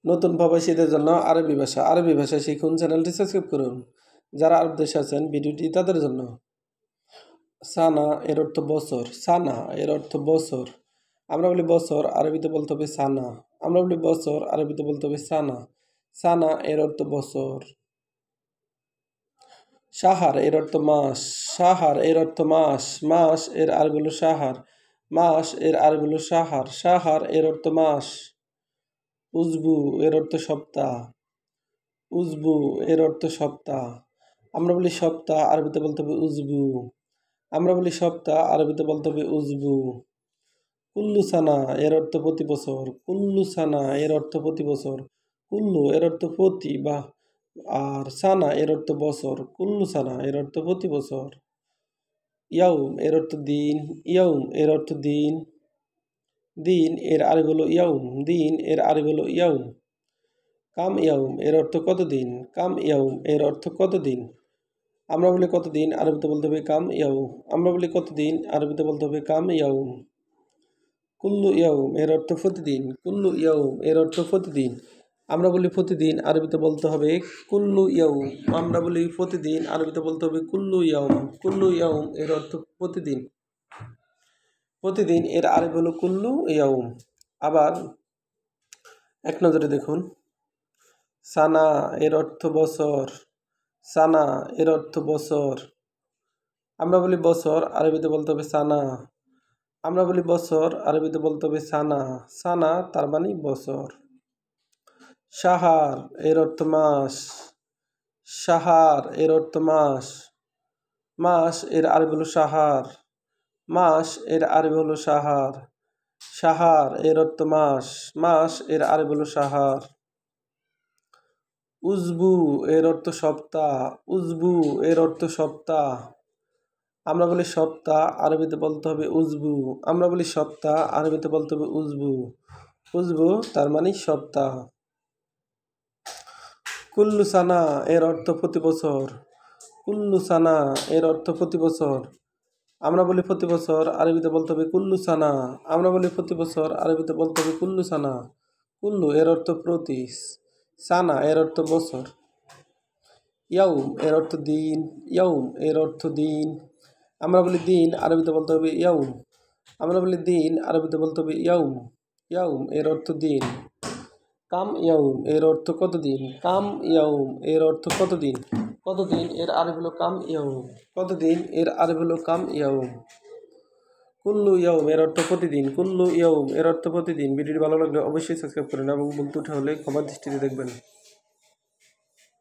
নতুন প্রবাসীদের জন্য আরবি ভাষা শিখুন। চ্যানেলটি সাবস্ক্রাইব করুন। যারা আরব দেশে আছেন ভিডিওটি তাদের জন্য। সানা এর অর্থ বছর। সানা এর অর্থ বছর। আমরা বলি বছর, আরবিতে বলতে হবে সানা। আমরা বলি বছর, আরবিতে বলতে হবে সানা। সানা এর অর্থ বছর। শাহার এর অর্থ মাস। শাহার এর অর্থ মাস। মাস এর আরবি হলো শাহার। মাস এর আরবি হলো শাহার। শাহার এর অর্থ মাস। উজবু এর অর্থ সপ্তাহ। উজবু এর অর্থ সপ্তাহ। আমরা বলি সপ্তাহ, আরবিতে বলতে হবে উজবু। আমরা বলি সপ্তাহ, আরবিতে বলতে হবে উজবু। কুল্লু সানা এর অর্থ প্রতি বছর। কুল্লু সানা এর অর্থ প্রতি বছর। কুল্লু এর অর্থ প্রতি বা আর সানা এর অর্থ বছর। কুল্লু সানা এর অর্থ প্রতি বছর। ইয়াউম এর অর্থ দিন। ইয়াউম এর অর্থ দিন। দিন এর আরবি হলো ইয়াউম। দিন এর আরবি হলো ইয়াউম। কাম ইয়াউম এর অর্থ কতদিন। কাম ইয়াউম এর অর্থ কতদিন। আমরা বলি কতদিন, আরবিতে বলতে হবে কাম ইয়াউম। আমরা বলি কতদিন, আরবিতে বলতে হবে কাম ইয়াউম। কুল্লু ইয়াউম এর অর্থ প্রতিদিন। কুল্লু ইয়াউম এর অর্থ প্রতিদিন। আমরা বলি প্রতিদিন, আরবিতে বলতে হবে কুল্লু ইয়াউম। আমরা বলি প্রতিদিন, আরবিতে বলতে হবে কুল্লু ইয়াউম। কুল্লু ইয়াউম এর অর্থ প্রতিদিন। প্রতিদিন এর আরবি হলো কুল্লু ইয়াউম। আবার এক নজরে দেখুন, সানা এর অর্থ বছর। সানা এর অর্থ বছর। আমরা বলি বছর, আরবিতে বলতে হবে সানা। আমরা বলি বছর, আরবিতে বলতে হবে সানা। সানা তার মানে বছর। শাহার এর অর্থ মাস। শাহার এর অর্থ মাস। মাস এর আরবি হলো শাহার। মাস এর আরবি হলো শাহার। শাহার এর অর্থ মাস। মাস এর আরবি হলো শাহার। উজবু এর অর্থ সপ্তাহ। উজবু এর অর্থ সপ্তাহ। আমরা বলি সপ্তাহ, আরবিতে বলতে হবে উজবু। আমরা বলি সপ্তাহ, আরবিতে বলতে হবে উজবু। উজবু তার মানে সপ্তাহ। কুল্লু সানা এর অর্থ প্রতি বছর। কুল্লু সানা এর অর্থ প্রতি বছর। আমরা বলি প্রতি বছর, আরবিতে বলতে হবে কুল্লু সানা। আমরা বলি প্রতি বছর, আরবিতে বলতে হবে কুল্লু সানা। কুল্লু এর অর্থ প্রতি। সানা এর অর্থ বছর। ইয়াউম এর অর্থ দিন। ইয়াউম এর অর্থ দিন। আমরা বলি দিন, আরবিতে বলতে হবে ইয়াউম। আমরা বলি দিন, আরবিতে বলতে হবে ইয়াউম। ইয়াউম এর অর্থ দিন। কাম ইয়াউম এর অর্থ কতদিন। কাম ইয়াউম এর অর্থ কতদিন। কতদিন এর আরবি হলো কাম ইয়াউম। কতদিন এর আরবি হলো কাম ইয়াউম। কুল্লু ইয়াউম এর অর্থ প্রতিদিন। কুল্লু ইয়াউম এর অর্থ প্রতিদিন। ভিডিওটি ভালো লাগলে অবশ্যই সাবস্ক্রাইব করুন এবং ভুল ত্রুটি হলে ক্ষমার দৃষ্টিতে দেখবেন।